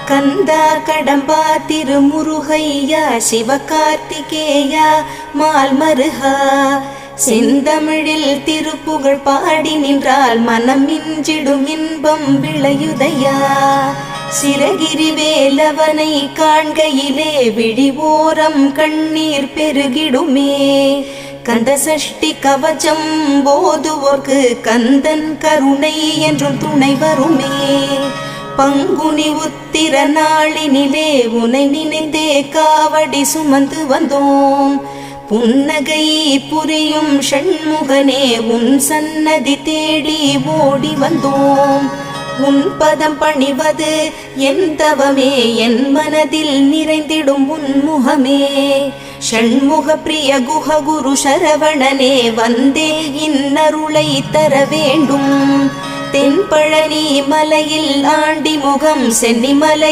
கந்தா கடம்பா திருமுருகையா சிவகார்த்திகேயா மால்மருகா செந்தமிழில் திருப்புகழ் பாடி நின்றால் மனம் மிஞ்சிடும் இன்பம் விளையுதையா. சிரகிரி வேலவனை காண்கையிலே விழிவோரம் கண்ணீர் பெருகிடுமே. கந்த சஷ்டி கவச்சம் போதுவோர்க்கு கந்தன் கருணை என்றும் துணை வருமே. பங்குனி உத்திர நாளினிலே உனை நினைந்தே காவடி சுமந்து வந்தோம். புன்னகை புரியும் ஷண்முகனே உன் சன்னதி தேடி ஓடி வந்தோம். உன் பதம் பணிவது என் தவமே, என் மனதில் நிறைந்திடும் உன்முகமே. ஷண்முக பிரிய குஹ குரு சரவணனே வந்தே இன்னருளை தர வேண்டும். தென்பழனி மலையில் ஆண்டி முகம் சென்னிமலை